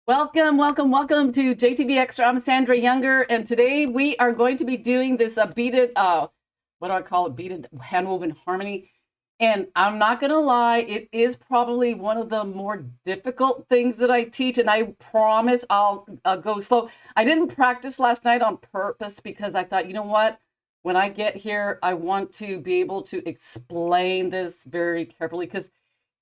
Welcome, welcome, welcome to JTV Extra. I'm Sandra Younger, and today we are going to be doing this beaded, what do I call it? Beaded handwoven harmony. And I'm not gonna lie, it is probably one of the more difficult things that I teach, and I promise I'll go slow. I didn't practice last night on purpose because I thought, you know what? When I get here, I want to be able to explain this very carefully because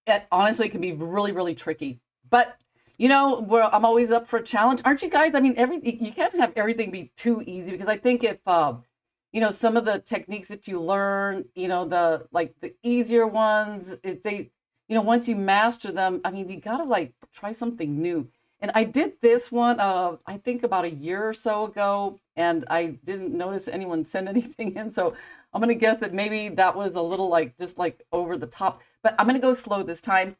it honestly can be really, really tricky. But I'm always up for a challenge, aren't you guys? I mean, you can't have everything be too easy because I think if some of the techniques that you learn, the easier ones, if they, once you master them, I mean, you gotta like try something new. And I did this one, I think about a year or so ago, and I didn't notice anyone send anything in. So I'm gonna guess that maybe that was a little like just like over the top. But I'm gonna go slow this time.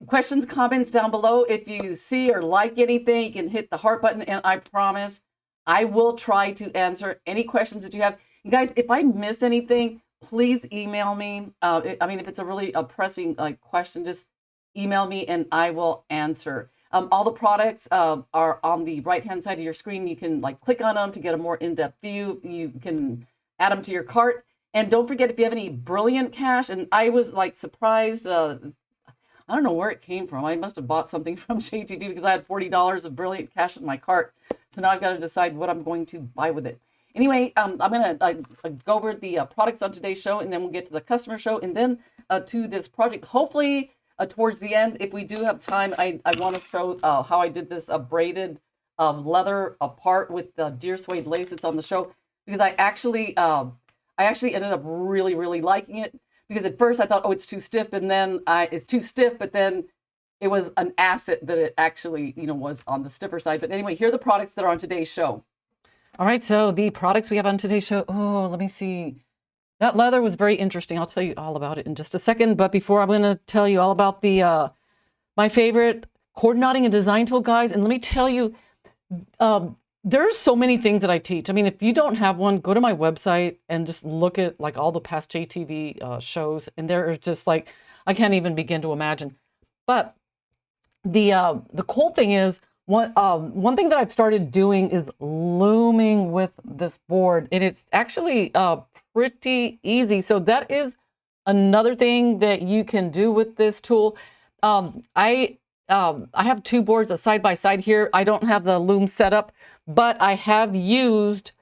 Questions, comments down below. If you see or like anything, you can hit the heart button, and I promise I will try to answer any questions that you have. You guys, if I miss anything, please email me. I mean, if it's a really pressing like question, just email me and I will answer. All the products are on the right-hand side of your screen. You can like click on them to get a more in-depth view. You can add them to your cart. And don't forget, if you have any brilliant cash, and I was like surprised, I don't know where it came from. I must have bought something from JTV because I had $40 of brilliant cash in my cart. So now I've got to decide what I'm going to buy with it. Anyway, I'm going to go over the products on today's show, and then we'll get to the customer show, and then to this project. Hopefully, towards the end, if we do have time, I want to show how I did this braided leather part with the deer suede lace. It's on the show because I actually ended up really, really liking it. Because at first I thought, oh, it's too stiff, and then it's too stiff, but then it was an asset that it actually, was on the stiffer side. But anyway, here are the products that are on today's show. All right, so the products we have on today's show. Oh, let me see. That leather was very interesting. I'll tell you all about it in just a second. But before, I'm going to tell you all about the my favorite cord knotting and design tool, guys. And let me tell you, there's so many things that I teach. I mean, if you don't have one, go to my website and just look at like all the past JTV shows, and they're just like, I can't even begin to imagine. But the cool thing is, one thing that I've started doing is looming with this board, and it's actually pretty easy. So that is another thing that you can do with this tool. I have two boards side by side here. I don't have the loom set up, but I have used,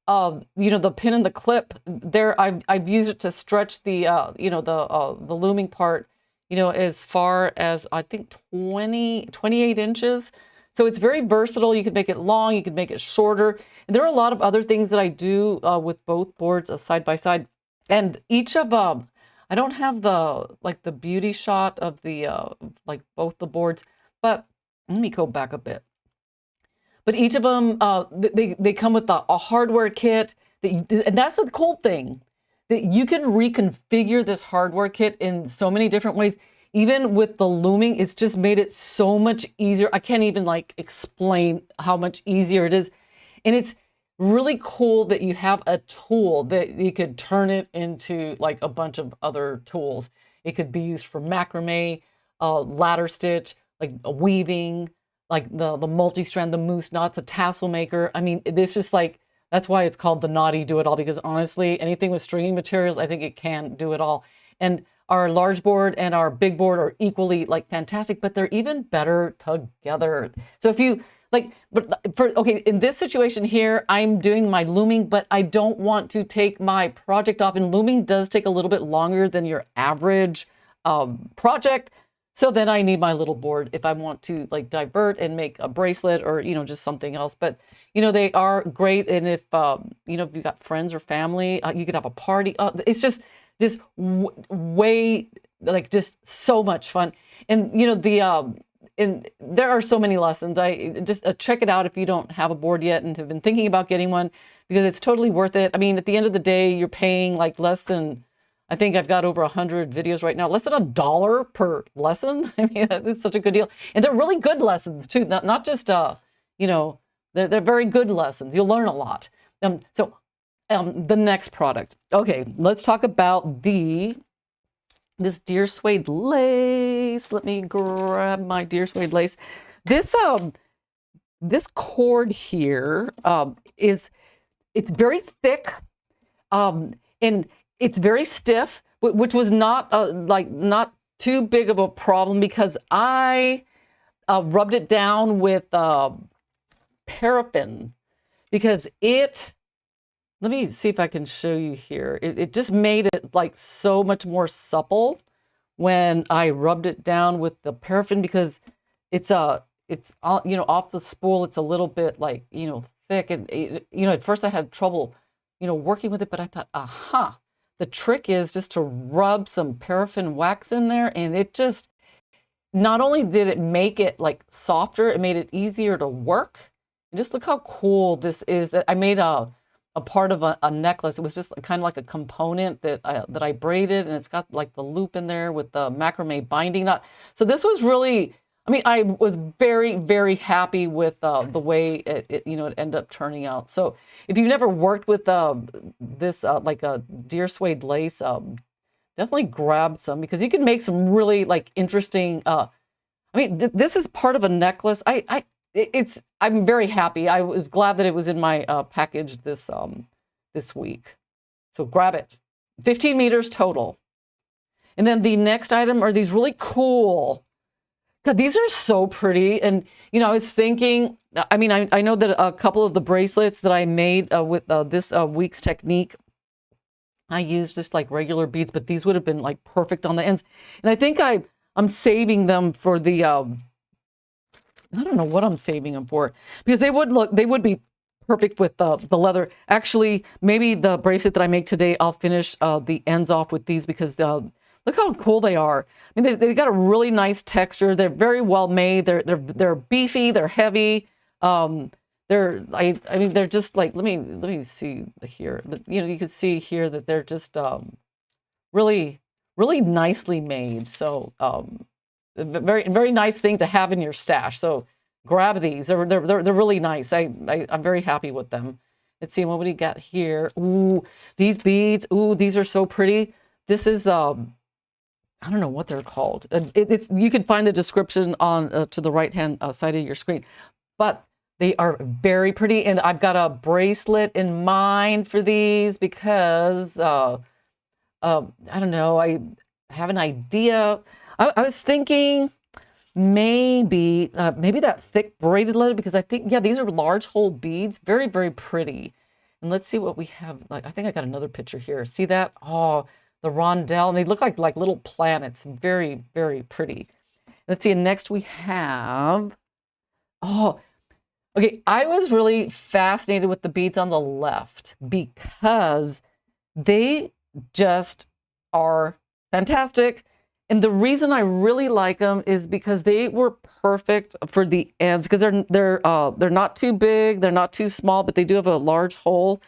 the pin and the clip there. I've used it to stretch the, the looming part, as far as I think 28 inches. So it's very versatile. You could make it long, you could make it shorter. And there are a lot of other things that I do with both boards side by side. And each of I don't have the beauty shot of the both the boards, but let me go back a bit. But each of them, they come with a hardware kit, and that's the cool thing, that you can reconfigure this hardware kit in so many different ways. Even with the looming, it's just made it so much easier. I can't even like explain how much easier it is. And it's really cool that you have a tool that you could turn it into like a bunch of other tools. It could be used for macrame, ladder stitch, like weaving, like the multi-strand, the moose knots, a tassel maker. I mean, it's just like, that's why it's called the Knotty-Do-It-All, because honestly, anything with stringing materials, I think it can do it all. And our large board and our big board are equally like fantastic, but they're even better together. So if you okay, in this situation here, I'm doing my looming, but I don't want to take my project off, and looming does take a little bit longer than your average project. So then I need my little board if I want to like divert and make a bracelet or, just something else. But, they are great. And if, if you've got friends or family, you could have a party. It's just way, like just so much fun. And, and there are so many lessons. I just check it out if you don't have a board yet and have been thinking about getting one, because it's totally worth it. I mean, at the end of the day, you're paying like less than, I think I've got over 100 videos right now, less than $1 per lesson. I mean, it's such a good deal. And they're really good lessons too. Not just, they're very good lessons. You'll learn a lot. The next product. Okay, let's talk about this deer suede lace. Let me grab my deer suede lace. This cord here it's very thick, and it's very stiff, which was not not too big of a problem because I rubbed it down with paraffin because let me see if I can show you here. It just made it like so much more supple when I rubbed it down with the paraffin because it's off the spool. It's a little bit like, thick, and at first I had trouble, working with it, but I thought, aha, the trick is just to rub some paraffin wax in there, and it just, not only did it make it like softer, it made it easier to work. And just look how cool this is. That I made a part of a necklace. It was just kind of like a component that I braided, and it's got like the loop in there with the macrame binding knot. So this was really, I was very, very happy with the way it ended up turning out. So if you've never worked with this like a deer suede lace, definitely grab some because you can make some really like interesting. This is part of a necklace. I'm very happy. I was glad that it was in my package this week. So grab it. 15 meters total. And then the next item are these really cool. God, these are so pretty. And, I was thinking, I know that a couple of the bracelets that I made with this week's technique, I used just like regular beads, but these would have been like perfect on the ends. And I think I'm saving them for the, I don't know what I'm saving them for, because they would be perfect with the leather. Actually, maybe the bracelet that I make today, I'll finish the ends off with these because look how cool they are. They've got a really nice texture. They're very well made. They're beefy. They're heavy. They're just like, let me see here. But you can see here that they're just really, really nicely made. So a very, very nice thing to have in your stash. So grab these. They're really nice. I'm very happy with them. Let's see what we got here. Ooh, these beads. Ooh, these are so pretty. This is I don't know what they're called. You can find the description on to the right hand side of your screen, but they are very pretty. And I've got a bracelet in mind for these because I don't know. I have an idea. I was thinking maybe that thick braided leather, because I think, yeah, these are large hole beads. Very, very pretty. And let's see what we have. Like, I think I got another picture here. See that? Oh, the rondelle, and they look like little planets. Very, very pretty. Let's see, and next we have, okay, I was really fascinated with the beads on the left because they just are fantastic. And the reason I really like them is because they were perfect for the ends, because they're not too big, they're not too small, but they do have a large hole.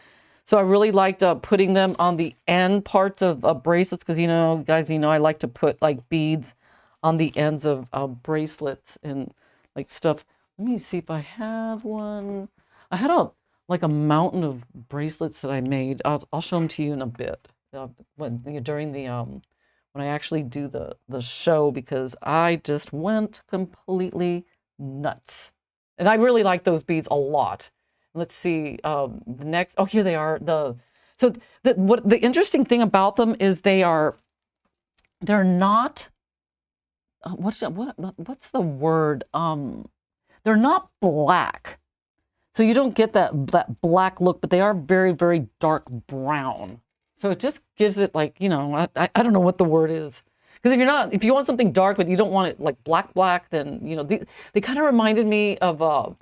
So I really liked putting them on the end parts of bracelets because, guys, I like to put like beads on the ends of bracelets and like stuff. Let me see if I have one. I had a mountain of bracelets that I made. I'll show them to you in a bit during the when I actually do the show, because I just went completely nuts, and I really like those beads a lot. Let's see, the next, here they are. The interesting thing about them is they're not, what's the word? They're not black. So you don't get that black look, but they are very, very dark brown. So it just gives it like, I don't know what the word is. Because if you want something dark, but you don't want it like black, then, they kind of reminded me of,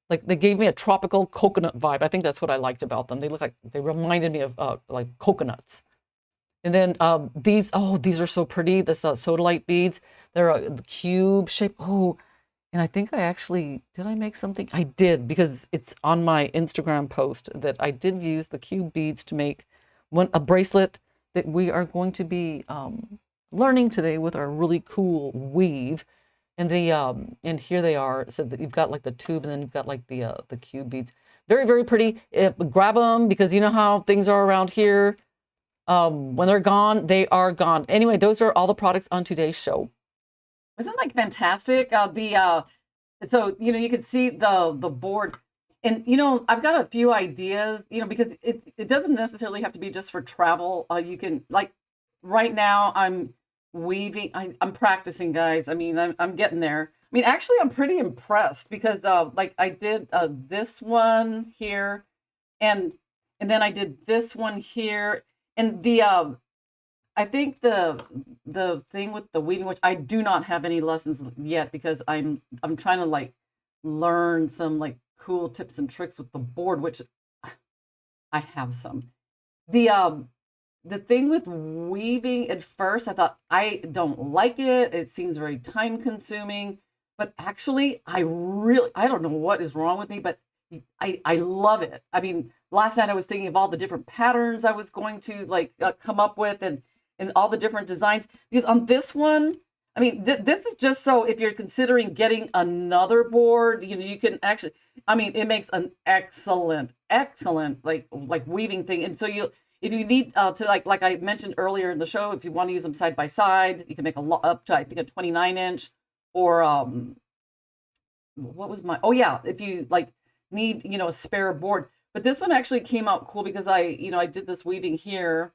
like they gave me a tropical coconut vibe. I think that's what I liked about them. They reminded me of like coconuts. And then these are so pretty. This sodalite beads. They're a cube shape. Oh, and I think did I make something? I did, because it's on my Instagram post that I did use the cube beads to make a bracelet that we are going to be learning today with our really cool weave. And and here they are. So that you've got like the tube, and then you've got like the cube beads. Very, very pretty. Grab them, because you know how things are around here. When they're gone, they are gone. Anyway, those are all the products on today's show. Isn't that like fantastic? So, you can see the board. And, I've got a few ideas, because it doesn't necessarily have to be just for travel. You can, like, right now I'm weaving, I'm practicing, guys. I mean, I'm getting there. I mean, actually, I'm pretty impressed because, like, I did this one here, and then I did this one here, and I think the thing with the weaving, which I do not have any lessons yet because I'm trying to like learn some like cool tips and tricks with the board, which I have some. The thing with weaving at first, I thought I don't like it. It seems very time consuming, but actually I don't know what is wrong with me, but I love it. I mean, last night I was thinking of all the different patterns I was going to like come up with and all the different designs because on this one, I mean, this is just so if you're considering getting another board, you can actually, I mean, it makes an excellent like weaving thing. And so if you need to like I mentioned earlier in the show, if you want to use them side by side, you can make a lot up to I think a 29-inch or what was my, oh yeah, if you like need, a spare board. But this one actually came out cool because I did this weaving here.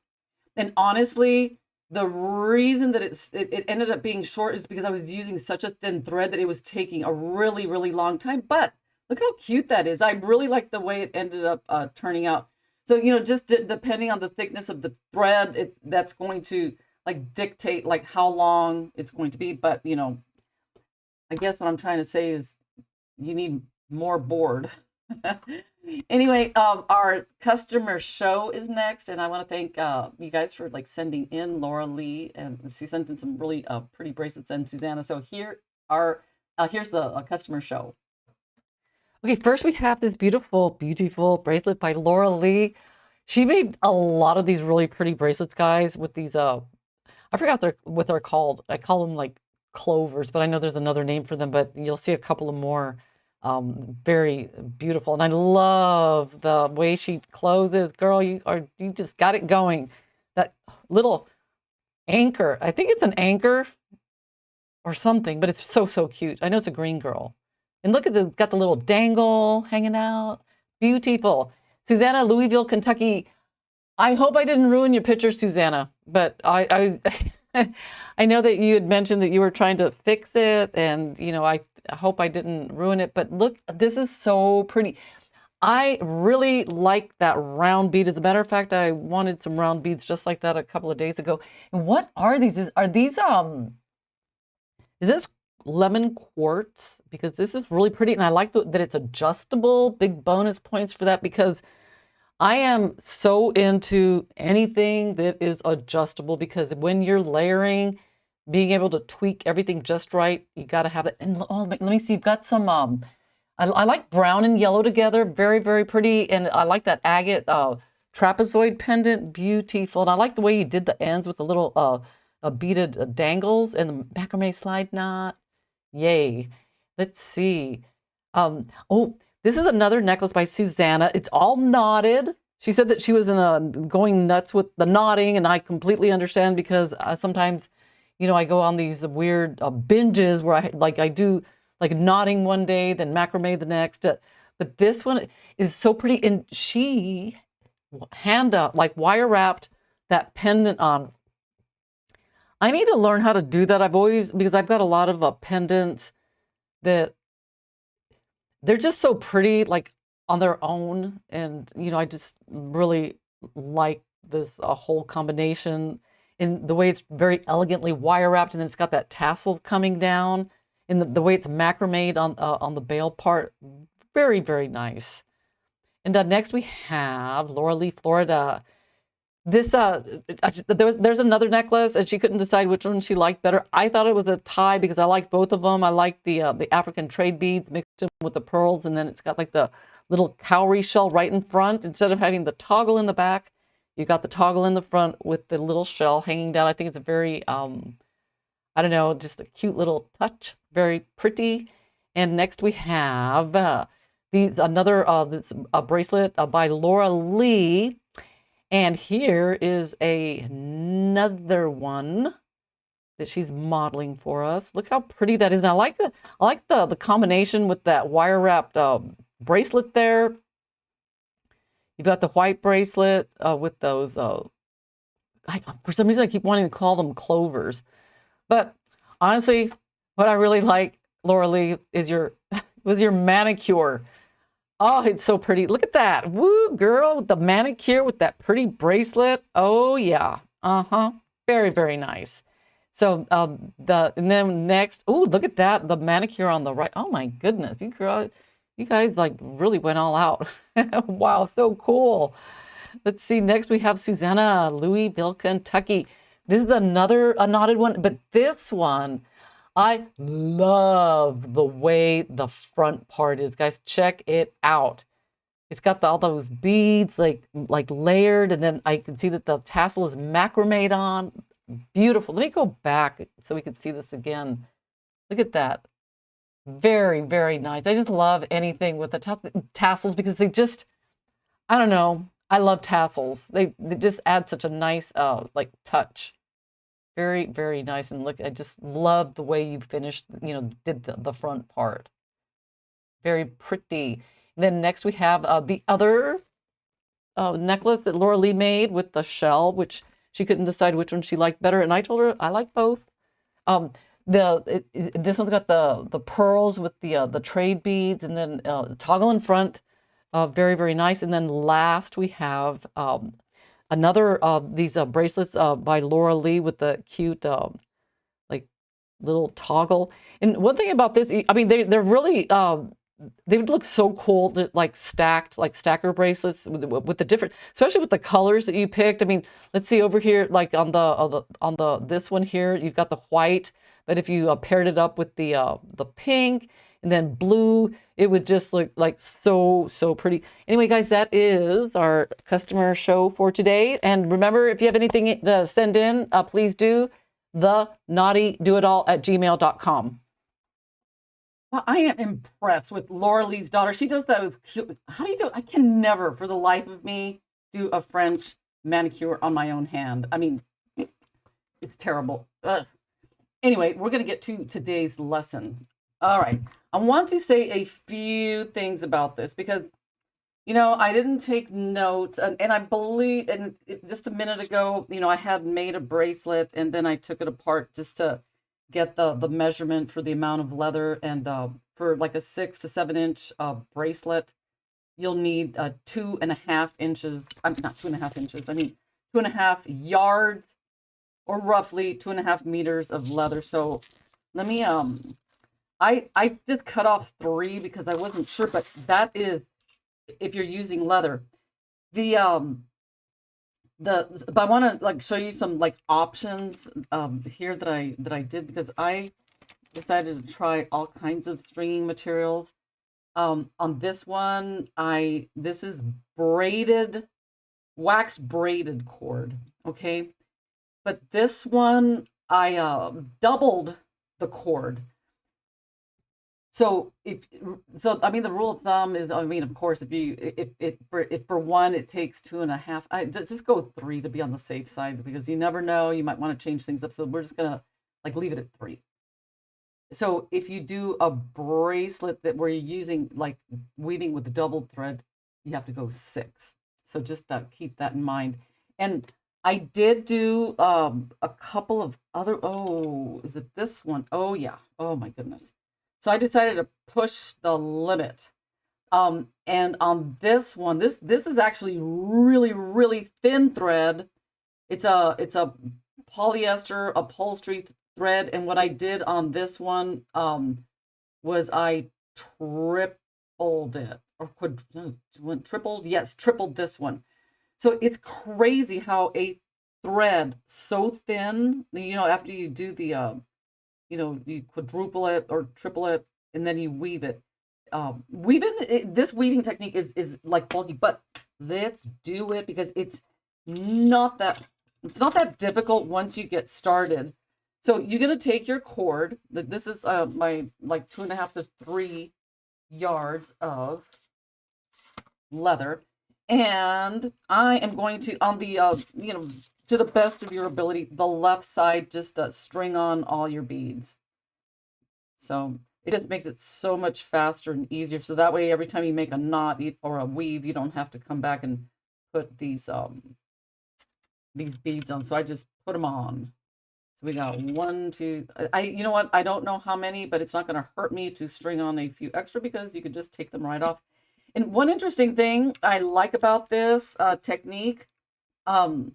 And honestly, the reason that it ended up being short is because I was using such a thin thread that it was taking a really, really long time. But look how cute that is. I really like the way it ended up turning out. So, just depending on the thickness of the thread, that's going to like dictate like how long it's going to be. But, I guess what I'm trying to say is you need more board. Anyway, our customer show is next, and I want to thank you guys for like sending in Laura Lee, and she sent in some really pretty bracelets, and Susanna. So here's the customer show. Okay, first we have this beautiful bracelet by Laura Lee. She made a lot of these really pretty bracelets, guys, with these I forgot what they're called. I call them like clovers, but I know there's another name for them, but you'll see a couple of more. Very beautiful, and I love the way she closes. Girl, you just got it going. That little anchor, I think it's an anchor or something, but it's so cute. I know it's a green girl. And look at got the little dangle hanging out. Beautiful. Susanna, Louisville, Kentucky. I hope I didn't ruin your picture, Susanna, but I I know that you had mentioned that you were trying to fix it, and I hope I didn't ruin it, but look, this is so pretty. I really like that round bead. As a matter of fact, I wanted some round beads just like that a couple of days ago. And what are these? Are these is this lemon quartz? Because this is really pretty, and I like that it's adjustable. Big bonus points for that because I am so into anything that is adjustable because when you're layering, being able to tweak everything just right, you got to have it. And oh, let me see, you've got some, I like brown and yellow together, very pretty. And I like that agate trapezoid pendant, beautiful. And I like the way you did the ends with the little beaded dangles and the macrame slide knot. Yay. Let's see. Oh, this is another necklace by Susanna. It's all knotted. She said that she was going nuts with the knotting, and I completely understand because sometimes, I go on these weird binges where I do like knotting one day, then macrame the next. But this one is so pretty, and she like wire wrapped that pendant on. I need to learn how to do that. Because I've got a lot of pendants that they're just so pretty, like on their own. And, I just really like this whole combination in the way it's very elegantly wire wrapped. And then it's got that tassel coming down and the way it's macrameed on the bail part. Very nice. And next we have Laura Lee, Florida. This there's another necklace, and she couldn't decide which one she liked better. I thought it was a tie because I like both of them. I like the African trade beads mixed in with the pearls, and then it's got like the little cowrie shell right in front. Instead of having the toggle in the back, you got the toggle in the front with the little shell hanging down. I think it's a very I don't know, just a cute little touch, very pretty. And next we have this bracelet by Laura Lee. And here is another one. that she's modeling for us. Look how pretty that is. And I like the combination with that wire wrapped bracelet there. You've got the white bracelet with those. For some reason, I keep wanting to call them clovers, but honestly, what I really like, Laura Lee, is your manicure. Oh, it's so pretty. Look at that. Woo, girl, with the manicure with that pretty bracelet. Oh, yeah. Uh-huh. Very, very nice. So and then next, oh, look at that. The manicure on the right. Oh my goodness. You guys like really went all out. Wow, so cool. Let's see. Next we have Susanna, Louisville, Kentucky. This is a knotted one, but this one, I love the way the front part is. Guys, check it out. It's got all those beads like layered, and then I can see that the tassel is macrameed on. Beautiful. Let me go back so we can see this again. Look at that. Very, very nice. I just love anything with the tassels because they just, I don't know. I love tassels. They just add such a nice like touch. Very, very nice. And look, I just love the way you finished, did the front part. Very pretty. And then next we have the other necklace that Laura Lee made with the shell, which she couldn't decide which one she liked better. And I told her I like both. This one's got the pearls with the trade beads, and then toggle in front. Very, very nice. And then last we have another of these bracelets by Laura Lee with the cute like little toggle. And one thing about this, I mean, they're really they would look so cool, like stacked, like stacker bracelets with the different, especially with the colors that you picked. I mean, let's see over here, like on this one here, you've got the white, but if you paired it up with the pink and then blue, it would just look like so pretty. Anyway, guys, that is our customer show for today. And remember, if you have anything to send in, please do the Knotty-Do-It-All@gmail.com. Well, I am impressed with Laura Lee's daughter. She does those cute. How do you do? I can never, for the life of me, do a French manicure on my own hand. I mean, it's terrible. Ugh. Anyway, we're going to get to today's lesson. All right. I want to say a few things about this because, I didn't take notes. And I believe, and just a minute ago, I had made a bracelet and then I took it apart just to get the measurement for the amount of leather, and for like a 6 to 7 inch bracelet, you'll need 2.5 inches. I'm not 2.5 inches. I mean 2.5 yards, or roughly 2.5 meters of leather. So let me I just cut off 3 because I wasn't sure, but that is if you're using leather. But I want to like show you some like options here that I did, because I decided to try all kinds of stringing materials. On this one, this is braided, wax braided cord, okay? But this one, I doubled the cord. So I mean, the rule of thumb is, I mean, of course, if for one it takes 2.5, I just go with 3 to be on the safe side, because you never know, you might want to change things up. So we're just gonna like leave it at 3. So if you do a bracelet where you're using like weaving with doubled thread, you have to go 6. So just keep that in mind. And I did do a couple of other. Oh, is it this one? Oh yeah. Oh my goodness. So I decided to push the limit. And on this one, this is actually really, really thin thread. It's a polyester upholstery thread. And what I did on this one was I tripled it, or tripled. Yes, tripled this one. So it's crazy how a thread so thin, after you do the you quadruple it or triple it, and then you weave it. This weaving technique is like bulky, but let's do it because it's not that difficult once you get started. So you're gonna take your cord. This is my like 2.5 to 3 yards of leather, And I am going to, on the, you know, to the best of your ability, the left side, just string on all your beads. So it just makes it so much faster and easier. So that way, every time you make a knot or a weave, you don't have to come back and put these beads on. So I just put them on. So we got one, two, you know what? I don't know how many, but it's not going to hurt me to string on a few extra because you could just take them right off. And one interesting thing I like about this technique, um,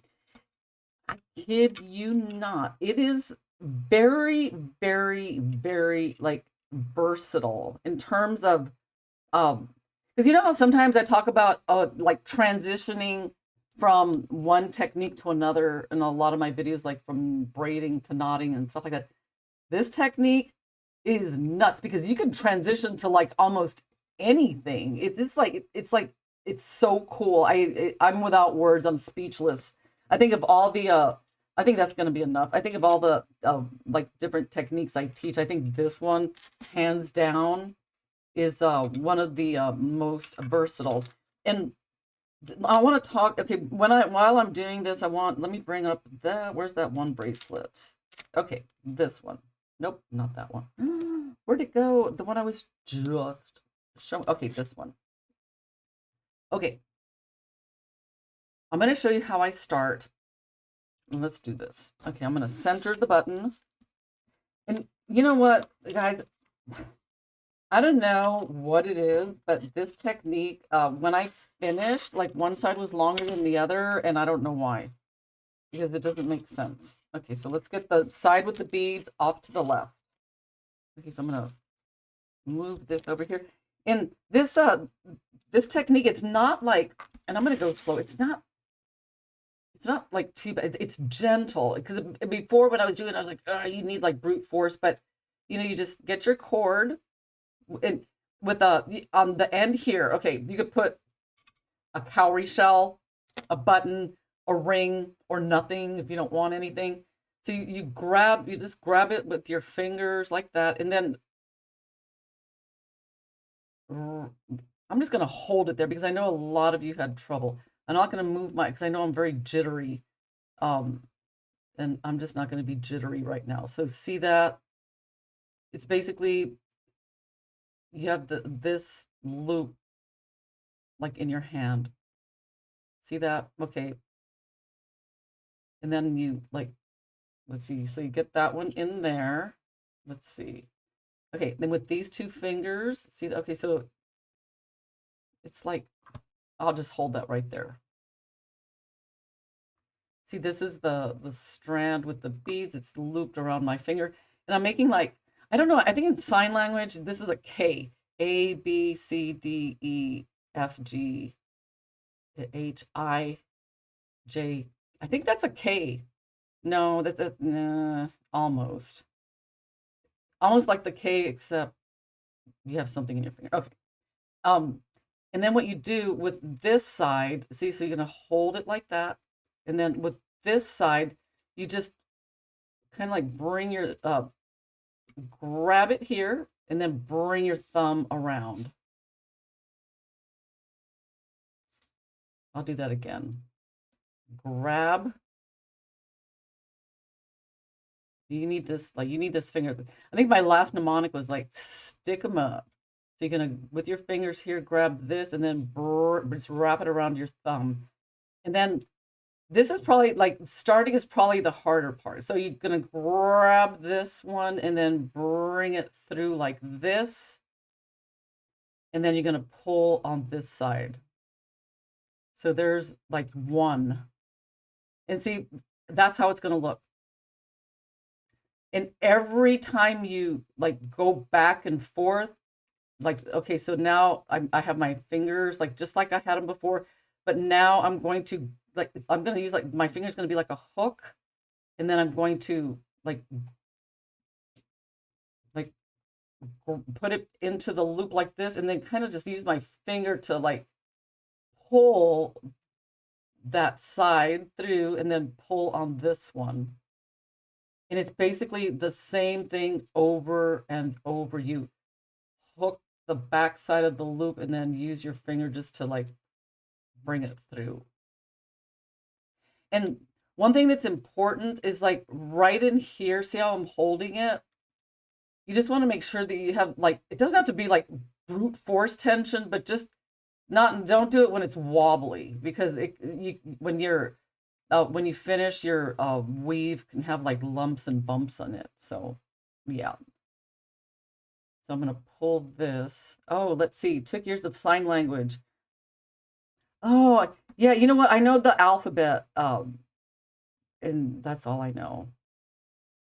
I kid you not, it is very, very, very like versatile in terms of, because you know how sometimes I talk about like transitioning from one technique to another in a lot of my videos, like from braiding to knotting and stuff like that. This technique is nuts because you can transition to like almost anything. It's so cool. I'm without words. I'm speechless. I think of all the I think that's going to be enough. I think of all the like different techniques I teach. I think this one, hands down, is one of the most versatile. And I want to talk. Okay, while I'm doing this, let me bring up that. Where's that one bracelet? Okay, this one. Nope, not that one. Where'd it go? The one I was just showing. Okay, this one. Okay, I'm going to show you how I start. Let's do this. Okay, I'm going to center the button. And you know what, guys? I don't know what it is, but this technique, when I finished, like one side was longer than the other, and I don't know why, because it doesn't make sense. Okay, so let's get the side with the beads off to the left. Okay, so I'm gonna move this over here. And this technique, it's not like, and I'm gonna go slow. It's not like too bad. It's gentle because before when I was doing it, I was like, oh, you need like brute force, but you know, you just get your cord and with on the end here. Okay, you could put a cowrie shell, a button, a ring, or nothing if you don't want anything. So you just grab it with your fingers like that, and then I'm just gonna hold it there because I know a lot of you had trouble. I'm not gonna move because I know I'm very jittery. Um, and I'm just not gonna be jittery right now. So see that? It's basically, you have this loop like in your hand. See that? Okay. And then you like, let's see, so you get that one in there. Let's see. Okay, then with these two fingers, see, okay, so it's like, I'll just hold that right there. See, this is the strand with the beads. It's looped around my finger. And I'm making like, I don't know, I think in sign language, this is a K. A, B, C, D, E, F, G, H, I, J. I think that's a K. No, nah, almost. Almost like the K, except you have something in your finger. Okay. Um, and then what you do with this side, see, so you're gonna hold it like that. And then with this side, you just kind of like bring your, grab it here and then bring your thumb around. I'll do that again. Grab. You need this, like, you need this finger. I think my last mnemonic was like, stick them up. So you're gonna, with your fingers here, grab this and then just wrap it around your thumb. And then this is probably like, starting is probably the harder part. So you're gonna grab this one and then bring it through like this. And then you're gonna pull on this side. So there's like one. And see, that's how it's gonna look. And every time you like go back and forth, like, okay, so now I have my fingers like just like I had them before, but now I'm going to like, I'm going to use like, my finger's going to be like a hook, and then I'm going to like put it into the loop like this, and then kind of just use my finger to like pull that side through and then pull on this one. And it's basically the same thing over and over. You hook the back side of the loop and then use your finger just to like bring it through. And one thing that's important is like right in here, see how I'm holding it? You just want to make sure that you have like, it doesn't have to be like brute force tension, but just not, don't do it when it's wobbly because when you finish your weave can have like lumps and bumps on it. So yeah. So I'm gonna pull this. Oh, let's see. Took years of sign language. Oh, yeah, you know what? I know the alphabet, and that's all I know.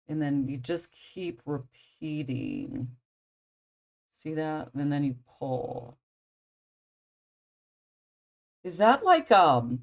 And then you just keep repeating. See that? And then you pull. Is that like oh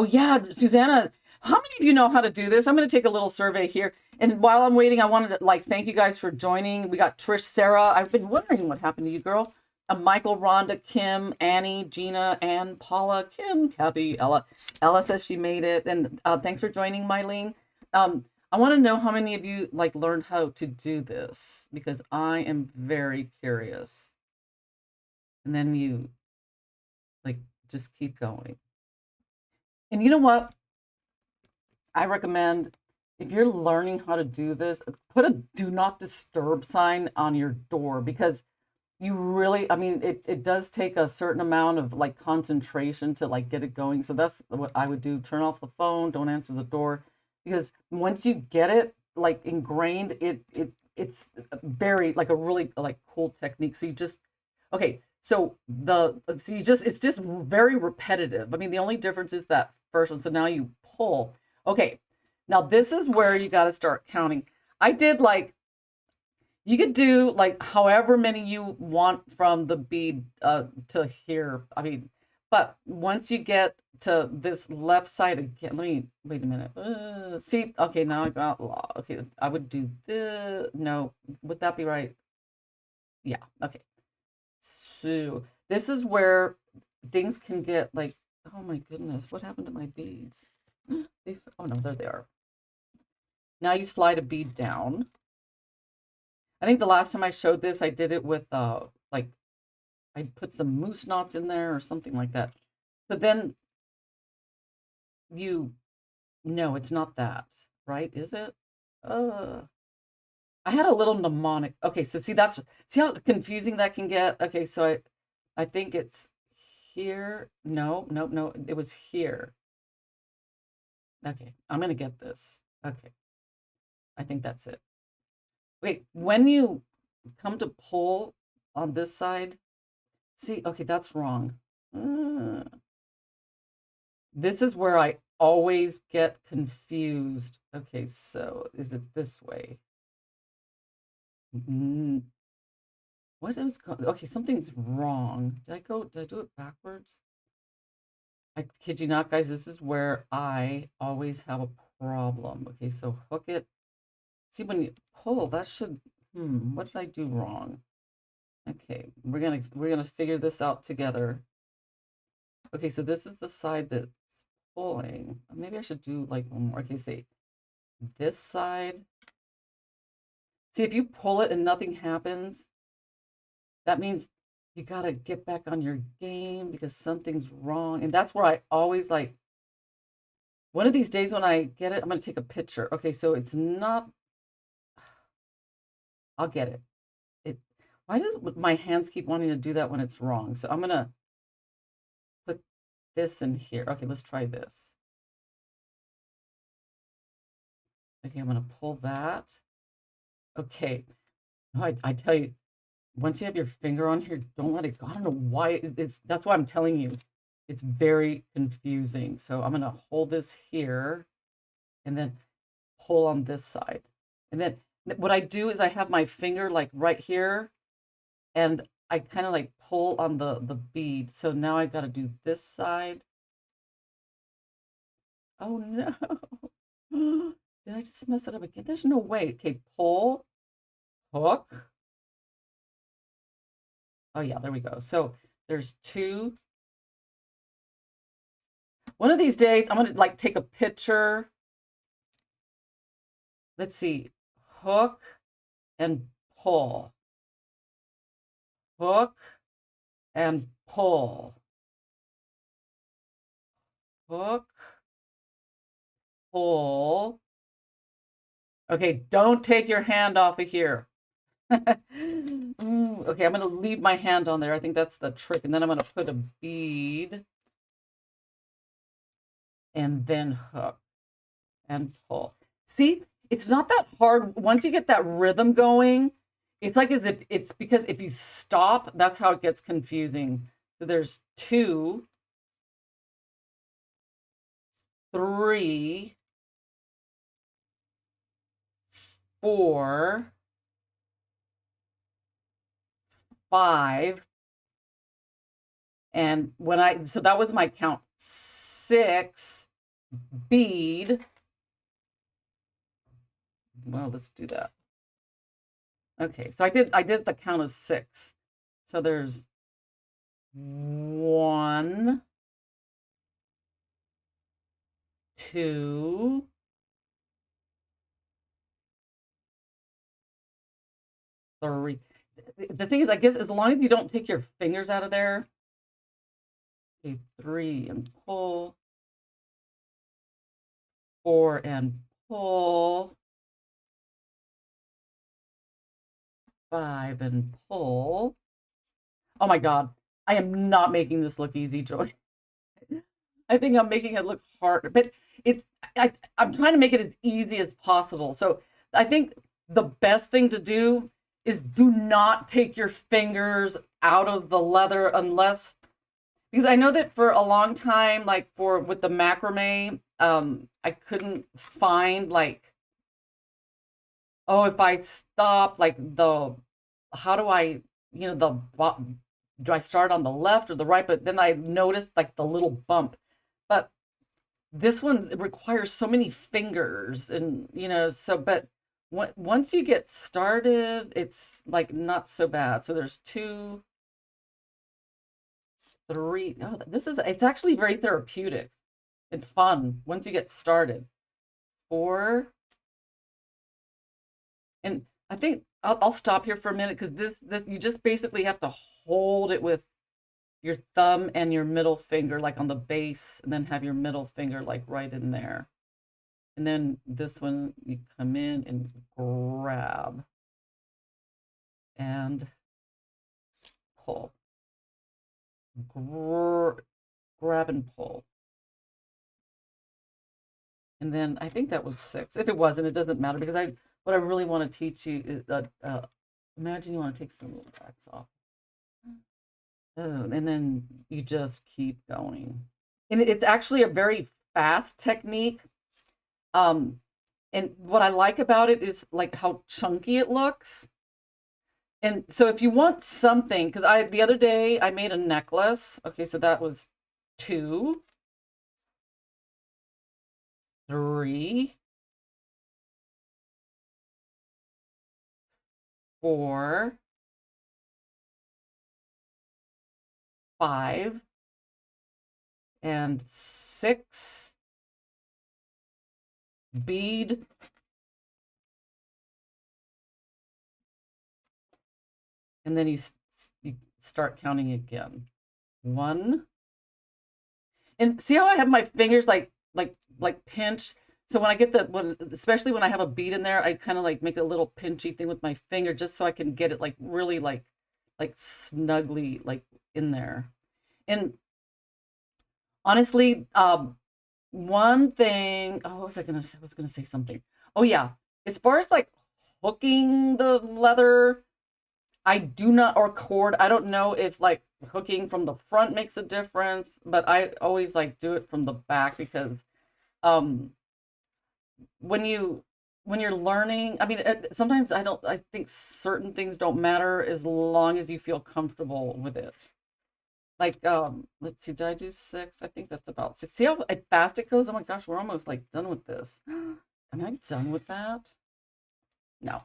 yeah, Susanna, how many of you know how to do this? I'm going to take a little survey here. And while I'm waiting, I wanted to like thank you guys for joining. We got Trish, Sarah. I've been wondering what happened to you, girl. Michael, Rhonda, Kim, Annie, Gina, Ann, Paula, Kim, Kathy, Ella. Ella says she made it. And thanks for joining, Mylene. I want to know how many of you like learned how to do this because I am very curious. And then you like just keep going. And you know what? I recommend if you're learning how to do this, put a do not disturb sign on your door because you really, I mean, it does take a certain amount of like concentration to like get it going. So that's what I would do. Turn off the phone, don't answer the door because once you get it like ingrained, it's very like a really like cool technique. So you just okay, so it's just very repetitive. I mean, the only difference is that first one. So now you pull. Okay, now this is where you got to start counting. I did like you could do like however many you want from the bead to here. I mean, but once you get to this left side again, let me wait a minute. See, okay, now I got law. Okay, I would do the no. Would that be right? Yeah. Okay. So this is where things can get like, oh my goodness, what happened to my beads? Oh no, there they are. Now you slide a bead down. I think the last time I showed this, I did it with like I put some moose knots in there or something like that. But then you no, it's not that, right? Is it? Uh I had a little mnemonic. Okay, so see how confusing that can get? Okay, so I think it's here. No, no, no, it was here. Okay, I'm gonna get this. Okay, I think that's it. Wait, when you come to pull on this side, see, okay, that's wrong. Uh, this is where I always get confused. Okay, so is it this way? Mm, what is okay, something's wrong. Did I do it backwards? I kid you not, guys, this is where I always have a problem. Okay, so hook it. See, when you pull, that should, what did I do wrong? Okay, we're gonna figure this out together. Okay, so this is the side that's pulling. Maybe I should do like one more. Okay, say this side. See, if you pull it and nothing happens, that means you gotta get back on your game because something's wrong. And that's where I always like, one of these days when I get it, I'm gonna take a picture. Okay, so it's not, I'll get it. Why does my hands keep wanting to do that when it's wrong? So I'm gonna put this in here. Okay, let's try this. Okay, I'm gonna pull that. Okay, I tell you, once you have your finger on here, don't let it go. I don't know why that's why I'm telling you. It's very confusing. So I'm gonna hold this here and then pull on this side. And then what I do is I have my finger like right here and I kind of like pull on the bead. So now I've got to do this side. Oh no. Did I just mess it up again? There's no way. Okay, pull, hook. Oh yeah, there we go. So there's two. One of these days, I'm gonna like take a picture. Let's see, hook and pull, hook and pull. hook, pull. Okay, don't take your hand off of here. Okay, I'm going to leave my hand on there. I think that's the trick. And then I'm going to put a bead and then hook and pull. See, it's not that hard. Once you get that rhythm going, it's like as if it's because if you stop, that's how it gets confusing. So there's 2, 3, 4, 5. And so that was my count. 6 bead. Well, let's do that. Okay, so I did the count of 6. So there's 1, 2, 3. The thing is, I guess as long as you don't take your fingers out of there. Okay, 3 and pull. 4 and pull. 5 and pull. Oh my God, I am not making this look easy, Joy. I think I'm making it look hard, but I'm trying to make it as easy as possible. So I think the best thing to do is do not take your fingers out of the leather unless, because I know that for a long time, like with the macrame, I couldn't find like, oh, if I stop like how do I, do I start on the left or the right? But then I noticed like the little bump. But this one requires so many fingers and, but once you get started, it's like not so bad. So there's 2, 3. Oh, it's actually very therapeutic and fun once you get started. 4. And I think I'll stop here for a minute because this you just basically have to hold it with your thumb and your middle finger like on the base, and then have your middle finger like right in there. And then this one, you come in and grab and pull. Grab and pull. And then I think that was 6. If it wasn't, it doesn't matter because what I really want to teach you is imagine you want to take some little wax off. Oh, and then you just keep going. And it's actually a very fast technique. And what I like about it is like how chunky it looks. And so if you want something, because the other day I made a necklace. Okay, so that was 2, 3, 4, 5, and 6 bead. And then you start counting again. 1. And see how I have my fingers like pinched? So when I get especially when I have a bead in there, I kind of like make a little pinchy thing with my finger just so I can get it like really like snugly like in there. And honestly, one thing, oh, what was I was gonna say something. Oh yeah, as far as like hooking the leather, I do not, or cord, I don't know if like hooking from the front makes a difference, but I always like do it from the back because um when you're learning, I mean, sometimes I think certain things don't matter as long as you feel comfortable with it. Like, let's see, did I do 6? I think that's about 6. See how fast it goes? Oh my gosh, we're almost like done with this. Am I done with that? No.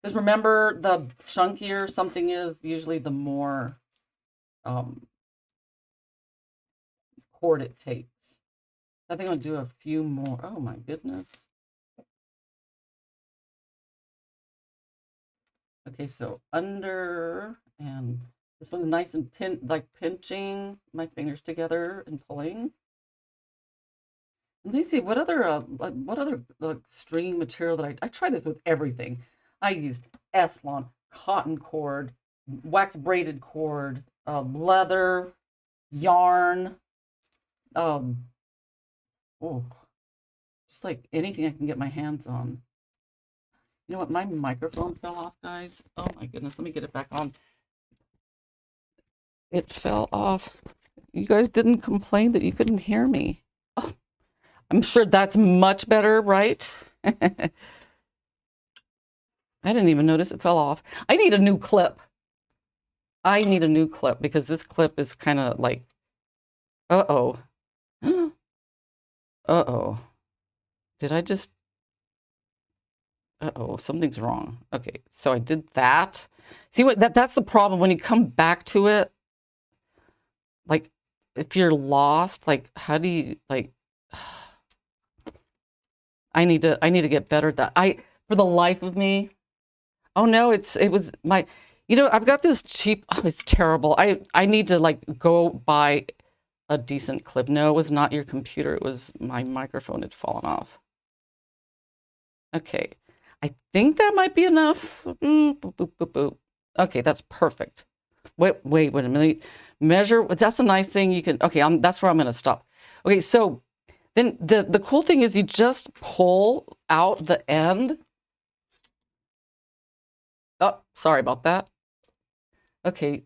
Because remember, the chunkier something is, usually the more um, cord it takes. I think I'll do a few more. Oh my goodness. Okay, so under, and this one's nice and pinching my fingers together and pulling. Let me see what other string material that I try this with everything. I used Eslon, cotton cord, wax braided cord, leather, yarn, um, oh, just like anything I can get my hands on. You know what? My microphone fell off, guys. Oh my goodness. Let me get it back on. It fell off. You guys didn't complain that you couldn't hear me. Oh, I'm sure that's much better, right? I didn't even notice it fell off. I need a new clip. I need a new clip because this clip is kind of like, uh-oh. Uh-oh. Did I just... Uh-oh, something's wrong. Okay, so I did that. See what that's the problem when you come back to it. Like, if you're lost, like, how do you like? I need to get better at that. For the life of me. Oh no, it was my. You know, I've got this cheap. Oh, it's terrible. I need to like go buy a decent clip. No, it was not your computer. It was my microphone had fallen off. Okay. I think that might be enough. Boop, boop, boop, boop. Okay, that's perfect. Wait a minute. Measure. That's a nice thing you can. Okay, that's where I'm going to stop. Okay, so then the cool thing is you just pull out the end. Oh, sorry about that. Okay,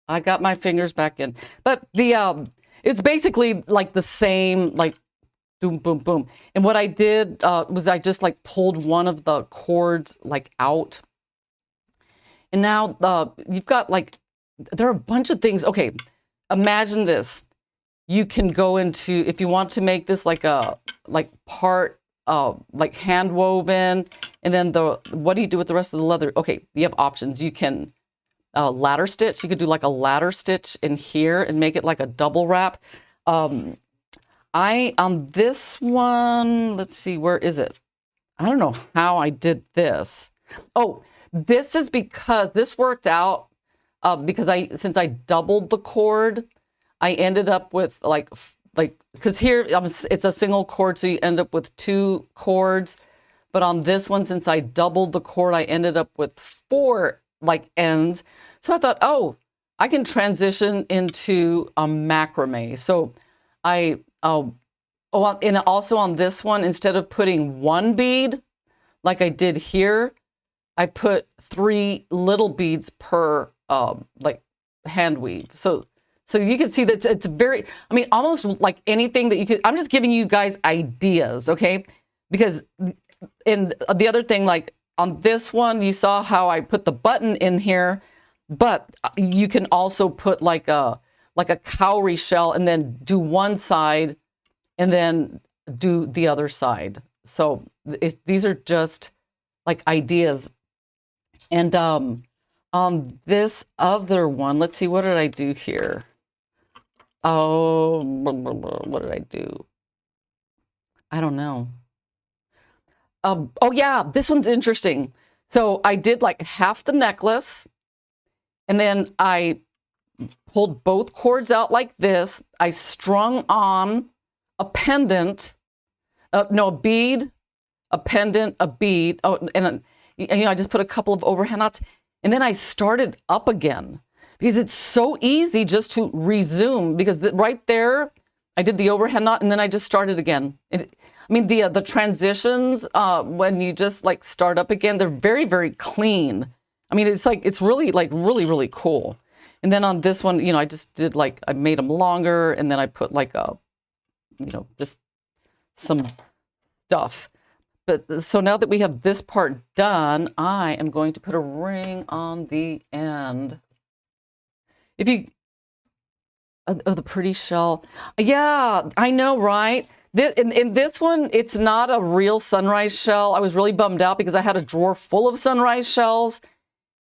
I got my fingers back in, but it's basically like the same like. Boom, boom, boom. And what I did was I just like pulled one of the cords like out. And now you've got like, there are a bunch of things. Okay, imagine this. You can go into, if you want to make this like a, part like hand woven, and then what do you do with the rest of the leather? Okay, you have options. You can ladder stitch. You could do like a ladder stitch in here and make it like a double wrap. On this one, let's see, where is it? I don't know how I did this. Oh, this is because this worked out because since I doubled the cord, I ended up with like, because here it's a single cord, so you end up with 2 cords. But on this one, since I doubled the cord, I ended up with 4 like ends. So I thought, oh, I can transition into a macrame. So and also on this one, instead of putting 1 bead like I did here, I put 3 little beads per like hand weave. So you can see that it's very, I mean, almost like anything that you could. I'm just giving you guys ideas, okay? Because in the other thing, like on this one, you saw how I put the button in here, but you can also put like a cowrie shell and then do one side and then do the other side. So these are just like ideas. And on this other one, let's see, what did I do here? Oh, what did I do? I don't know. Oh yeah, this one's interesting. So I did like half the necklace, and then I pulled both cords out like this. I strung on a pendant, no, a bead, a pendant, a bead. Oh, and you know, I just put a couple of overhand knots, and then I started up again because it's so easy just to resume, because right there, I did the overhand knot and then I just started again. I mean, the transitions, when you just like start up again, they're very, very clean. I mean, it's like, it's really like really cool. And then on this one, you know, I just did like, I made them longer, and then I put like a, you know, just some stuff. But so now that we have this part done, I am going to put a ring on the end. If you, oh, the pretty shell. Yeah, I know, right? In this one, it's not a real sunrise shell. I was really bummed out because I had a drawer full of sunrise shells,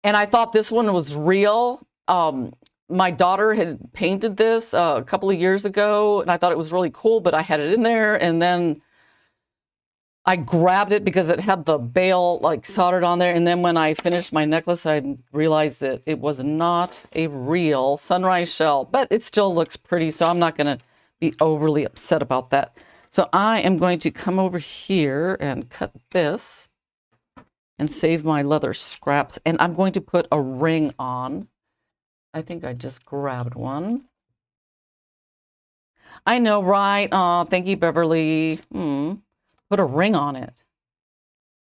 and I thought this one was real. My daughter had painted this a couple of years ago, and I thought it was really cool, but I had it in there, and then I grabbed it because it had the bail like soldered on there. And then when I finished my necklace, I realized that it was not a real sunrise shell, but it still looks pretty. So I'm not going to be overly upset about that. So I am going to come over here and cut this and save my leather scraps. And I'm going to put a ring on. I think I just grabbed one. I know, right? Oh, thank you, Beverly. Put a ring on it.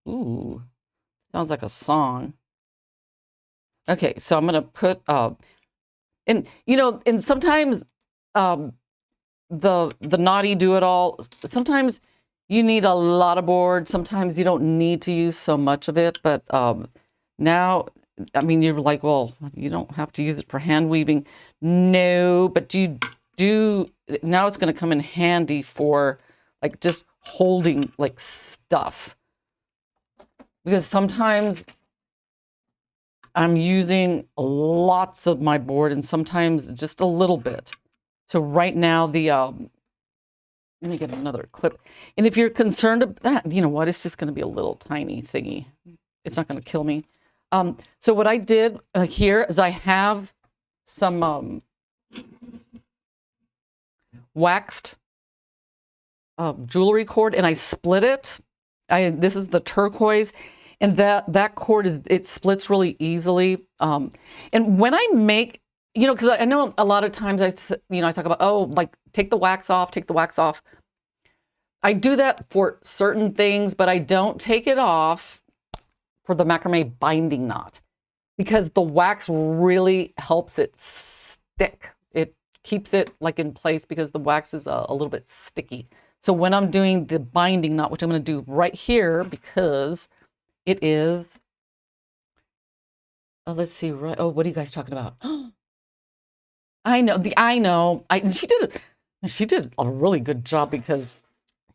Ooh, sounds like a song. Okay, so I'm gonna put and you know, and sometimes the Knotty-Do-It-All, sometimes you need a lot of board, sometimes you don't need to use so much of it, but now, I mean, you're like, well, you don't have to use it for hand weaving. No, but you do, now it's going to come in handy for like just holding like stuff. Because sometimes I'm using lots of my board and sometimes just a little bit. So right now the, let me get another clip. And if you're concerned about that, you know what, it's just going to be a little tiny thingy. It's not going to kill me. So what I did here is I have some waxed jewelry cord, and I split it. This is the turquoise, and that cord it splits really easily. And when I make, you know, because I know a lot of times I talk about, oh, like take the wax off, take the wax off. I do that for certain things, but I don't take it off for the macrame binding knot, because the wax really helps it stick. It keeps it like in place because the wax is a little bit sticky. So when I'm doing the binding knot, which I'm going to do right here because it is, let's see, right? Oh, what are you guys talking about? I know. She did a really good job because,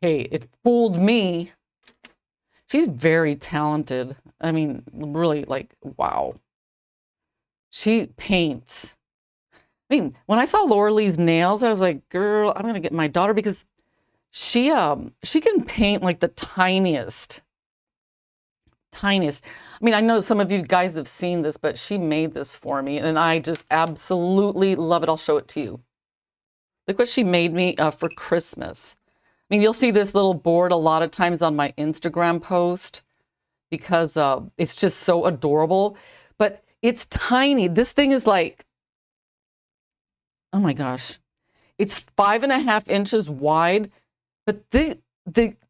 hey, it fooled me. She's very talented. I mean, really, like, wow. She paints. I mean, when I saw Laura Lee's nails, I was like, girl, I'm gonna get my daughter, because she can paint like the tiniest. I mean, I know some of you guys have seen this, but she made this for me, and I just absolutely love it. I'll show it to you. Look what she made me for Christmas. I mean, you'll see this little board a lot of times on my Instagram post because it's just so adorable, but it's tiny. This thing is like, oh my gosh, it's 5.5 inches wide, but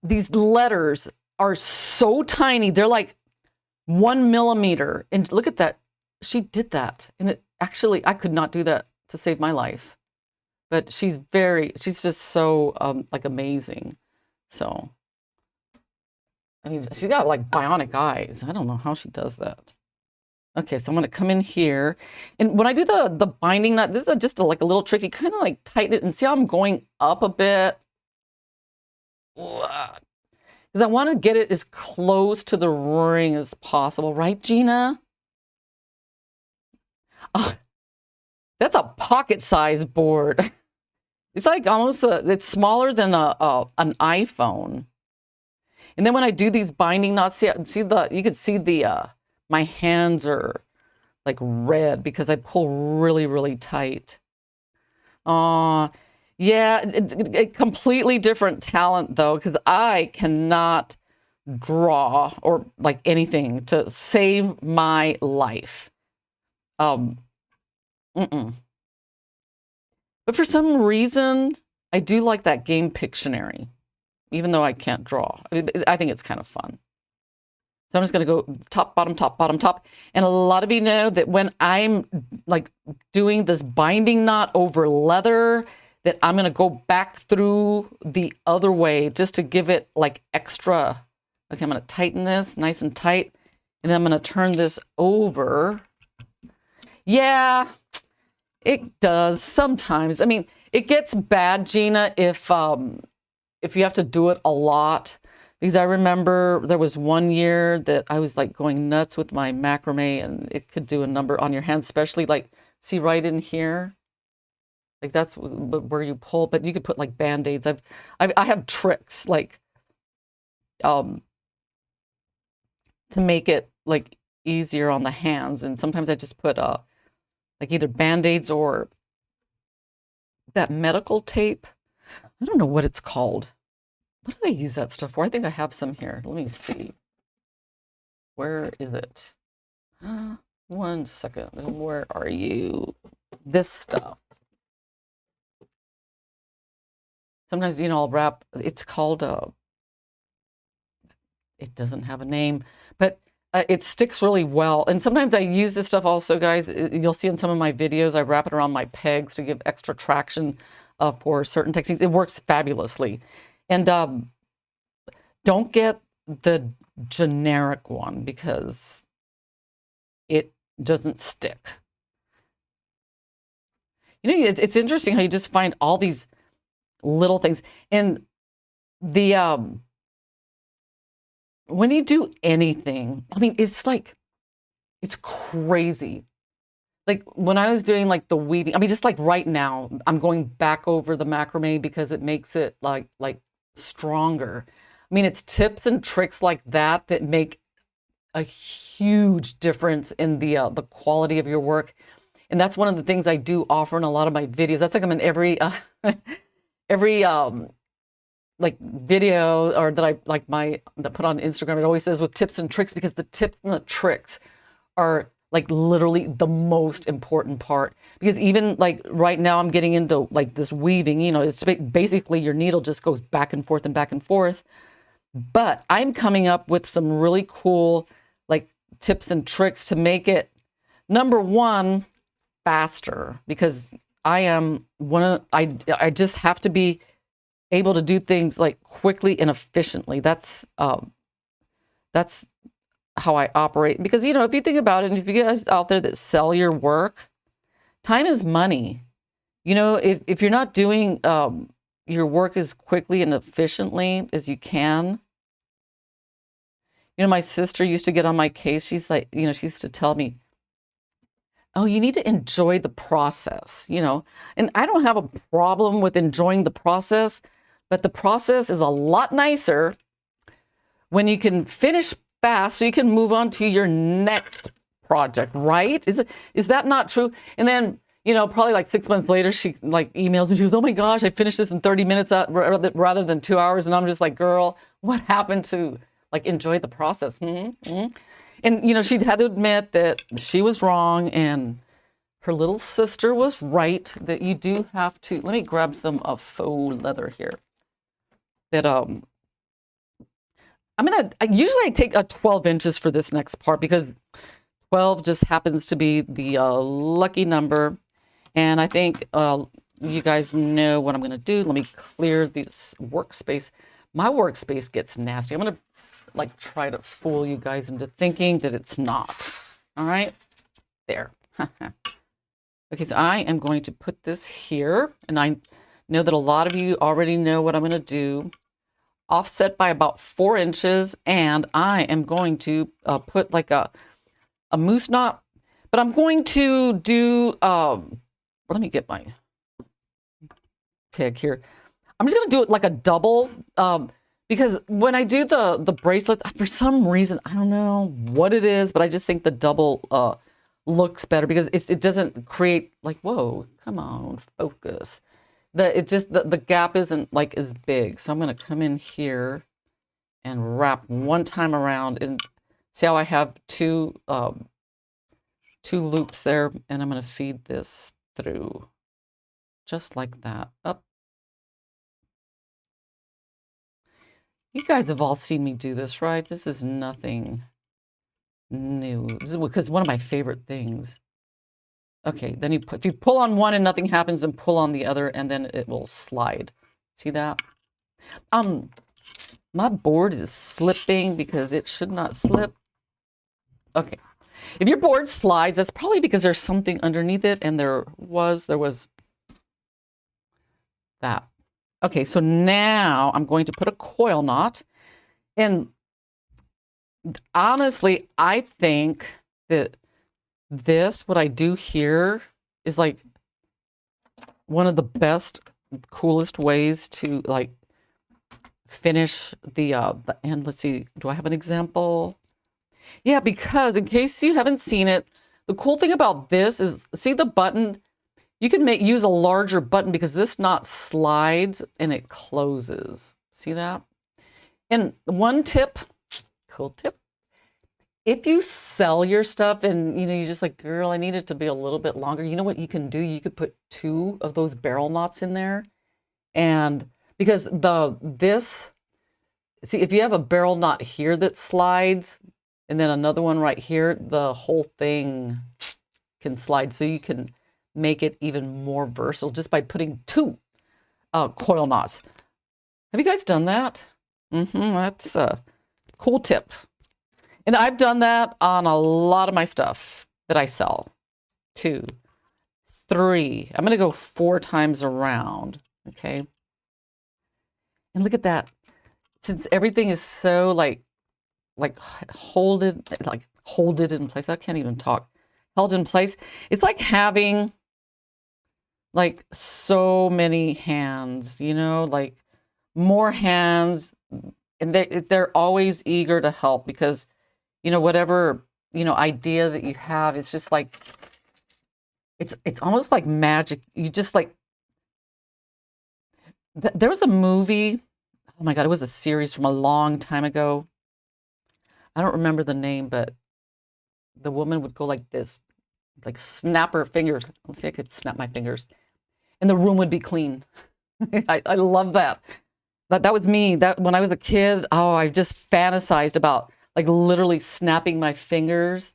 these letters are so tiny. They're like 1 millimeter. And look at that. She did that. And it actually, I could not do that to save my life. But she's just so like amazing. So, I mean, she's got like bionic eyes. I don't know how she does that. Okay, so I'm gonna come in here. And when I do the binding knot, this is just like a little tricky, kind of like tighten it, and see how I'm going up a bit? Because I want to get it as close to the ring as possible, right, Gina? Oh, that's a pocket-sized board. It's like almost it's smaller than an iPhone. And then when I do these binding knots, you can see the my hands are like red because I pull really, really tight. Yeah, a completely different talent though, because I cannot draw or like anything to save my life. But for some reason, I do like that game Pictionary, even though I can't draw. I think it's kind of fun. So I'm just going to go top, bottom, top, bottom, top. And a lot of you know that when I'm like doing this binding knot over leather, that I'm going to go back through the other way just to give it like extra. Okay, I'm going to tighten this nice and tight. And then I'm going to turn this over. Yeah, it does sometimes. I mean, it gets bad, Gina, if you have to do it a lot. Because I remember there was one year that I was like going nuts with my macrame, and it could do a number on your hands, especially like, see right in here? Like that's where you pull, but you could put like Band-Aids. I have tricks like to make it like easier on the hands. And sometimes I just put like either Band-Aids or that medical tape. I don't know what it's called. What do they use that stuff for? I think I have some here. Let me see. Where is it? 1 second. Where are you? This stuff. Sometimes, you know, I'll wrap, it's called, it doesn't have a name, but it sticks really well. And sometimes I use this stuff also, guys. You'll see in some of my videos, I wrap it around my pegs to give extra traction for certain techniques. It works fabulously. And don't get the generic one because it doesn't stick. You know, it's interesting how you just find all these little things. And the when you do anything, I mean, it's like, it's crazy. Like when I was doing like the weaving, I mean, just like right now, I'm going back over the macrame because it makes it like stronger. I mean, it's tips and tricks like that that make a huge difference in the quality of your work. And that's one of the things I do offer in a lot of my videos. That's like I'm in every every like video or that I like that put on Instagram. It always says with tips and tricks, because the tips and the tricks are like literally the most important part. Because even like right now I'm getting into like this weaving, you know, it's basically your needle just goes back and forth and back and forth. But I'm coming up with some really cool like tips and tricks to make it, number one, faster, because I am I just have to be able to do things like quickly and efficiently. That's how I operate. Because, you know, if you think about it, and if you guys out there that sell your work, time is money. You know, if you're not doing your work as quickly and efficiently as you can. You know, my sister used to get on my case. She's like, you know, she used to tell me, oh, you need to enjoy the process, you know. And I don't have a problem with enjoying the process, but the process is a lot nicer when you can finish fast so you can move on to your next project, right? Is that not true? And then, you know, probably like 6 months later, she like emails me. She goes, oh my gosh, I finished this in 30 minutes rather than 2 hours. And I'm just like, girl, what happened to like enjoy the process? And, you know, she had to admit that she was wrong and her little sister was right, that you do have to, let me grab some faux leather here. That usually I take 12 inches for this next part because 12 just happens to be the lucky number. And I think you guys know what I'm going to do. Let me clear this workspace. My workspace gets nasty. I'm going to like try to fool you guys into thinking that it's not. All right, there. Okay, so I am going to put this here, and I know that a lot of you already know what I'm going to do. Offset by about 4 inches, and I am going to put like a moose knot, but I'm going to do, let me get my pig here. I'm just going to do it like a double, because when I do the bracelets, for some reason, I don't know what it is, but I just think the double looks better because it doesn't create like, whoa, come on, focus. The gap isn't like as big. So I'm going to come in here and wrap one time around, and see how I have two loops there, and I'm going to feed this through just like that. Up. You guys have all seen me do this, right? This is nothing new. This is because one of my favorite things. Okay, then if you pull on one and nothing happens, then pull on the other, and then it will slide. See that? My board is slipping because it should not slip. Okay, if your board slides, that's probably because there's something underneath it, and there was that. Okay, so now I'm going to put a coil knot, and honestly, I think that what I do here is like one of the best, coolest ways to like finish the end. Let's see, do I have an example? Yeah, because in case you haven't seen it, the cool thing about this is, see the button? You can use a larger button because this knot slides and it closes. See that? And one tip, cool tip, if you sell your stuff and you're just like, girl, I need it to be a little bit longer, you know what you can do? You could put 2 of those barrel knots in there. And because see, if you have a barrel knot here that slides and then another one right here, the whole thing can slide. So you can make it even more versatile just by putting 2 coil knots. Have you guys done that? That's a cool tip. And I've done that on a lot of my stuff that I sell. 2, 3. I'm going to go 4 times around. Okay. And look at that. Since everything is so like hold it in place. I can't even talk. Held in place. It's like having like so many hands, like more hands, and they're always eager to help because, whatever, idea that you have, it's just like, it's almost like magic. You just like, there was a movie, oh my God, it was a series from a long time ago. I don't remember the name, but the woman would go like this, like snap her fingers. Let's see, I could snap my fingers. And the room would be clean. I love that. That was me. That when I was a kid, oh, I just fantasized about like literally snapping my fingers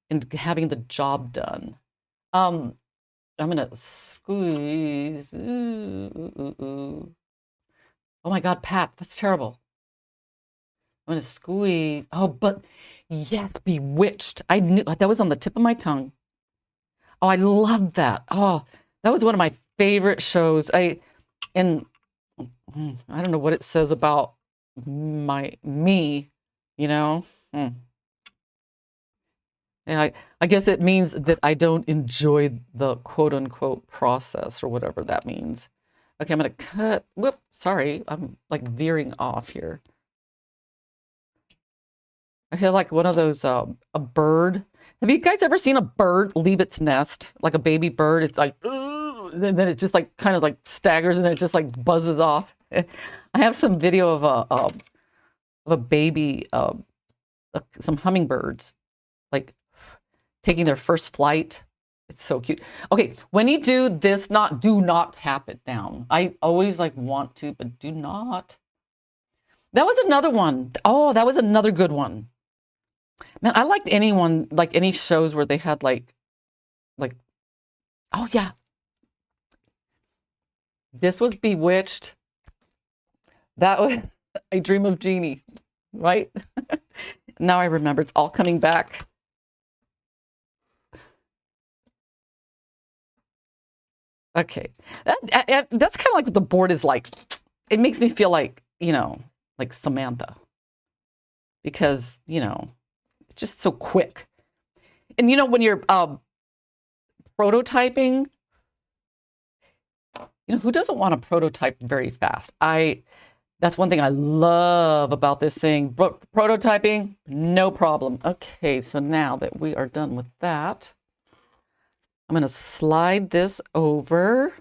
and having the job done. I'm gonna squeeze. Ooh. Oh my God, Pat, that's terrible. I'm gonna squeeze. Oh, but yes, Bewitched. I knew that was on the tip of my tongue. Oh, I love that. Oh, that was one of my favorite shows. I don't know what it says about me, Yeah, I guess it means that I don't enjoy the quote unquote process or whatever that means. Okay, I'm gonna cut. Whoop, sorry, I'm like veering off here. I feel like one of those a bird. Have you guys ever seen a bird leave its nest, like a baby bird? It's like, and then it just like kind of like staggers and then it just like buzzes off. I have some video of a baby, some hummingbirds, like taking their first flight. It's so cute. Okay, when you do this knot, do not tap it down. I always like want to, but do not. That was another one. Oh, that was another good one. Man, I liked anyone, like any shows where they had like, oh yeah. This was Bewitched. That was I Dream of Jeannie, right? Now I remember, it's all coming back. Okay, that's kind of like what the board is like. It makes me feel like, like Samantha. Because, it's just so quick. And when you're prototyping, who doesn't want to prototype very fast? That's one thing I love about this thing. Prototyping, no problem. Okay, so now that we are done with that, I'm going to slide this over.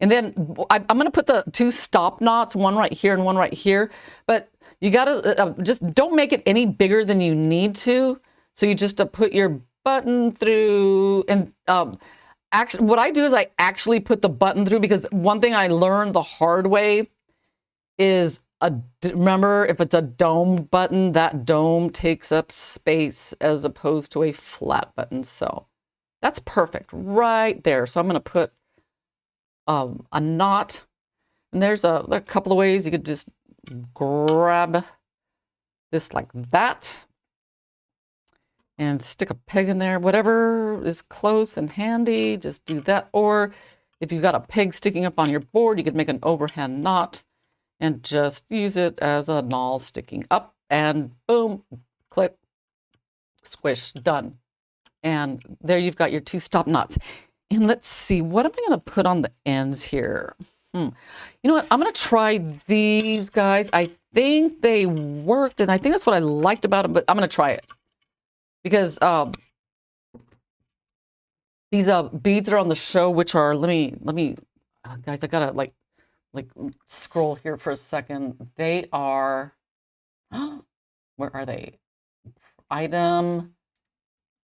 And then I'm going to put the 2 stop knots, one right here and one right here. But you got to just don't make it any bigger than you need to. So you just put your button through. And actually, what I do is I actually put the button through, because one thing I learned the hard way is, remember, if it's a dome button, that dome takes up space as opposed to a flat button. So that's perfect right there. So I'm going to put a knot, and there are a couple of ways you could just grab this like that and stick a peg in there. Whatever is close and handy, just do that. Or if you've got a peg sticking up on your board, you could make an overhand knot and just use it as a nail sticking up, and boom, click, squish, done. And there you've got your 2 stop knots. And let's see, what am I going to put on the ends here? You know what? I'm going to try these guys. I think they worked, and I think that's what I liked about them, but I'm going to try it. Because These beads are on the show, which are, let me, guys, I gotta like scroll here for a second. They are, where are they? Item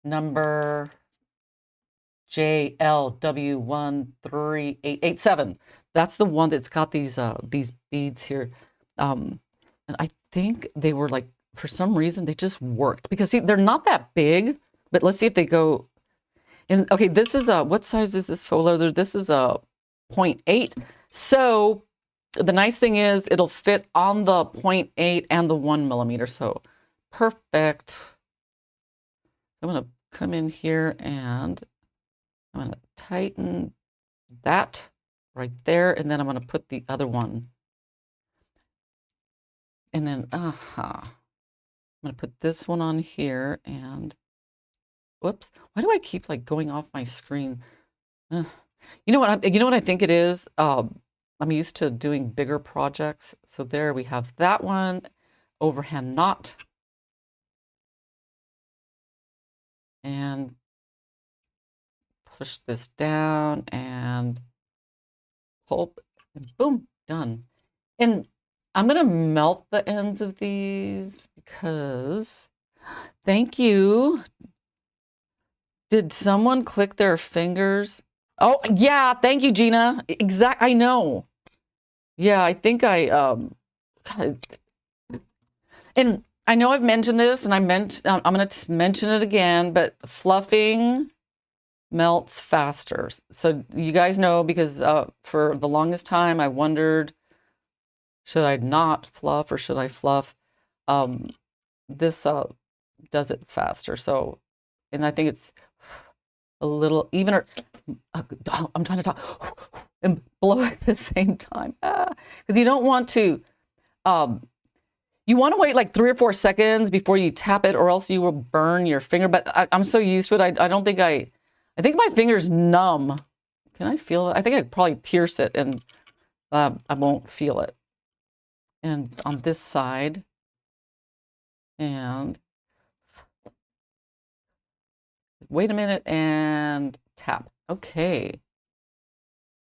number JLW13887. That's the one that's got these beads here. And I think they were like, for some reason, they just worked. Because see, they're not that big, but let's see if they go. And okay, this is what size is this faux leather? This is a 0.8. So the nice thing is it'll fit on the 0.8 and the 1 millimeter. So perfect. I'm going to come in here and I'm going to tighten that right there. And then I'm going to put the other one. And then, I'm going to put this one on here and, whoops. Why do I keep like going off my screen? You know what I think it is? I'm used to doing bigger projects. So there we have that one, overhand knot. And push this down and pull, and boom, done. And I'm going to melt the ends of these because, thank you. Did someone click their fingers? Oh, yeah, thank you, Gina. I know. Yeah, I think God, and I know I've mentioned this, and I'm going to mention it again, but fluffing melts faster. So you guys know, because for the longest time I wondered, should I not fluff or should I fluff? This does it faster. So, and I think it's a little evener. I'm trying to talk and blow at the same time, because you don't want to. You want to wait like 3 or 4 seconds before you tap it, or else you will burn your finger. But I'm so used to it. I don't think I think my finger's numb. Can I feel it? I think I could probably pierce it and I won't feel it. And on this side, and wait a minute and tap. Okay.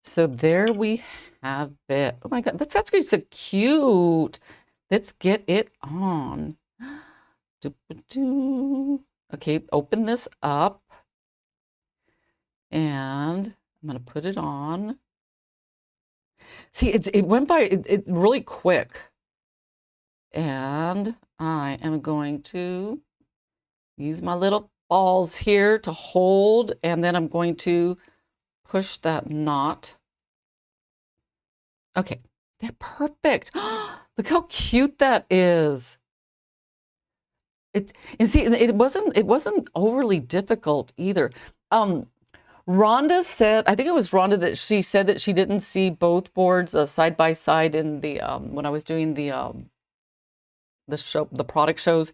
So there we have it. Oh my God, that's actually so cute. Let's get it on. Okay, open this up. And I'm going to put it on. See, it went by it really quick. And I am going to use my little balls here to hold. And then I'm going to push that knot. Okay, they're perfect. Look how cute that is. And see, it wasn't overly difficult either. Rhonda said, I think it was Rhonda that she said that she didn't see both boards side by side in the when I was doing the product shows,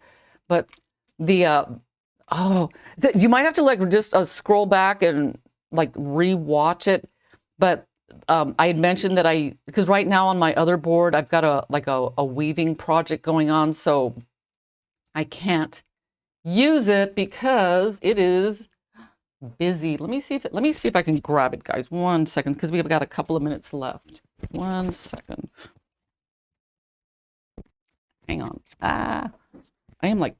but the you might have to like just scroll back and like re-watch it. But I had mentioned that because right now on my other board I've got a weaving project going on, so I can't use it because it is busy. Let me see if I can grab it, guys. 1 second, because we've got a couple of minutes left. 1 second. Hang on. I am like,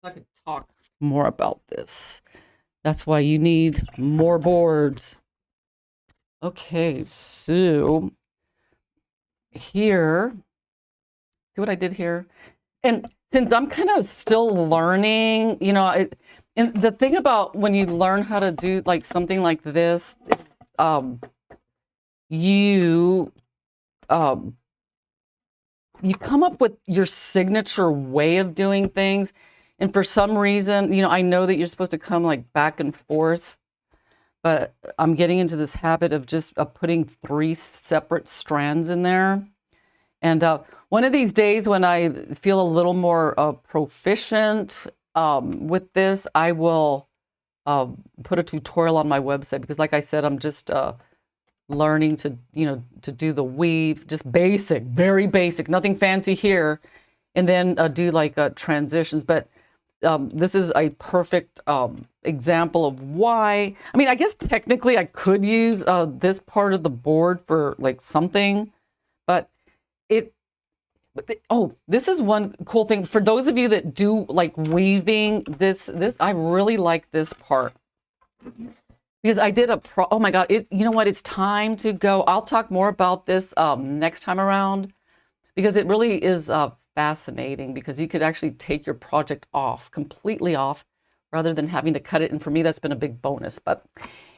I could talk more about this. That's why you need more boards. Okay, so here, see what I did here? And since I'm kind of still learning, you know, and the thing about when you learn how to do like something like this, you come up with your signature way of doing things. And for some reason, you know, I know that you're supposed to come like back and forth, but I'm getting into this habit of just putting 3 separate strands in there. And one of these days when I feel a little more proficient with this, I will put a tutorial on my website, because like I said, I'm just learning to, to do the weave, just basic, very basic, nothing fancy here. And then do like transitions. But this is a perfect example of why. I mean, I guess technically I could use this part of the board for like something, but oh, this is one cool thing for those of you that do like weaving. This I really like this part because I did oh my God, you know what? It's time to go. I'll talk more about this next time around because it really is fascinating because you could actually take your project off, completely off, rather than having to cut it. And for me, that's been a big bonus. But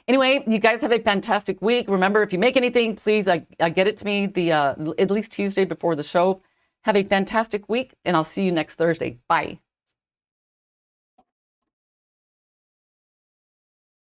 anyway, you guys have a fantastic week. Remember, if you make anything, please get it to me at least Tuesday before the show. Have a fantastic week, and I'll see you next Thursday. Bye.